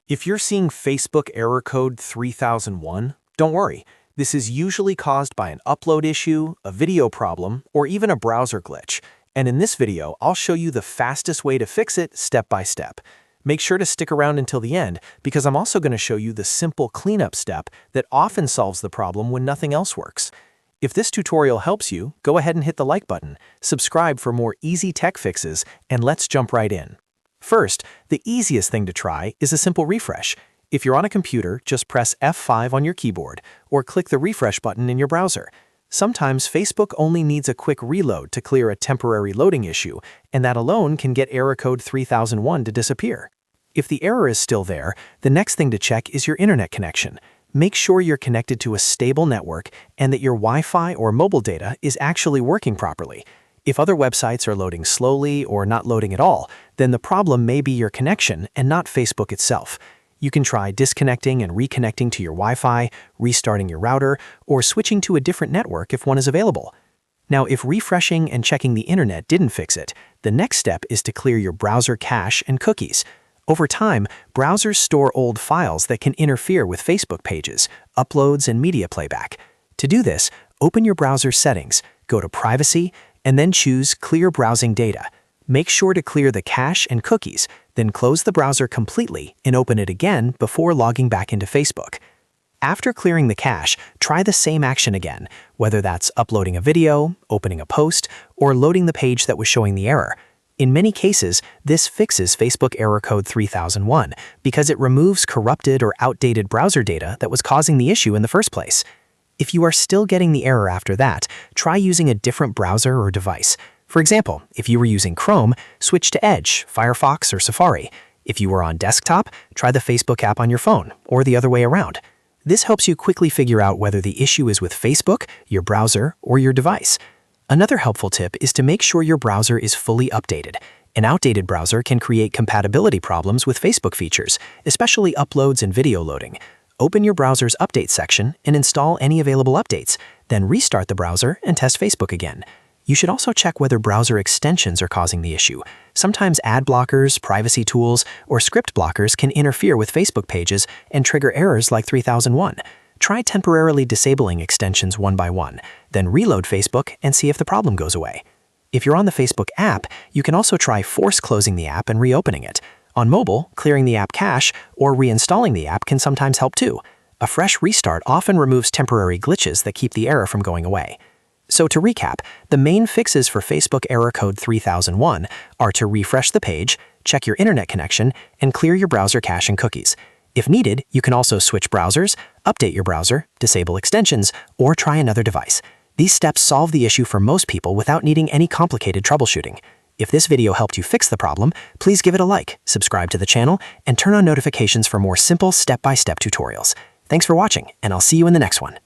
If you're seeing Facebook error code 3001, don't worry. This is usually caused by an upload issue, a video problem, or even a browser glitch. And in this video, I'll show you the fastest way to fix it step by step. Make sure to stick around until the end because I'm also going to show you the simple cleanup step that often solves the problem when nothing else works. If this tutorial helps you, go ahead and hit the like button, subscribe for more easy tech fixes, and let's jump right in. First, the easiest thing to try is a simple refresh. If you're on a computer, just press F5 on your keyboard or click the refresh button in your browser. Sometimes Facebook only needs a quick reload to clear a temporary loading issue, and that alone can get error code 3001 to disappear. If the error is still there, the next thing to check is your internet connection. Make sure you're connected to a stable network and that your Wi-Fi or mobile data is actually working properly. If other websites are loading slowly or not loading at all, then the problem may be your connection and not Facebook itself. You can try disconnecting and reconnecting to your Wi-Fi, restarting your router, or switching to a different network if one is available. Now, if refreshing and checking the internet didn't fix it, the next step is to clear your browser cache and cookies. Over time, browsers store old files that can interfere with Facebook pages, uploads, and media playback. To do this, open your browser settings, go to Privacy, and then choose Clear Browsing Data. Make sure to clear the cache and cookies, then close the browser completely and open it again before logging back into Facebook. After clearing the cache, try the same action again, whether that's uploading a video, opening a post, or loading the page that was showing the error. In many cases, this fixes Facebook error code 3001 because it removes corrupted or outdated browser data that was causing the issue in the first place. If you are still getting the error after that, try using a different browser or device. For example, if you were using Chrome, switch to Edge, Firefox, or Safari. If you were on desktop, try the Facebook app on your phone, or the other way around. This helps you quickly figure out whether the issue is with Facebook, your browser, or your device. Another helpful tip is to make sure your browser is fully updated. An outdated browser can create compatibility problems with Facebook features, especially uploads and video loading. Open your browser's Update section and install any available updates, then restart the browser and test Facebook again. You should also check whether browser extensions are causing the issue. Sometimes ad blockers, privacy tools, or script blockers can interfere with Facebook pages and trigger errors like 3001. Try temporarily disabling extensions one by one, then reload Facebook and see if the problem goes away. If you're on the Facebook app, you can also try force closing the app and reopening it. On mobile, clearing the app cache or reinstalling the app can sometimes help too. A fresh restart often removes temporary glitches that keep the error from going away. So to recap, the main fixes for Facebook error code 3001 are to refresh the page, check your internet connection, and clear your browser cache and cookies. If needed, you can also switch browsers, update your browser, disable extensions, or try another device. These steps solve the issue for most people without needing any complicated troubleshooting. If this video helped you fix the problem, please give it a like, subscribe to the channel, and turn on notifications for more simple step-by-step tutorials. Thanks for watching, and I'll see you in the next one.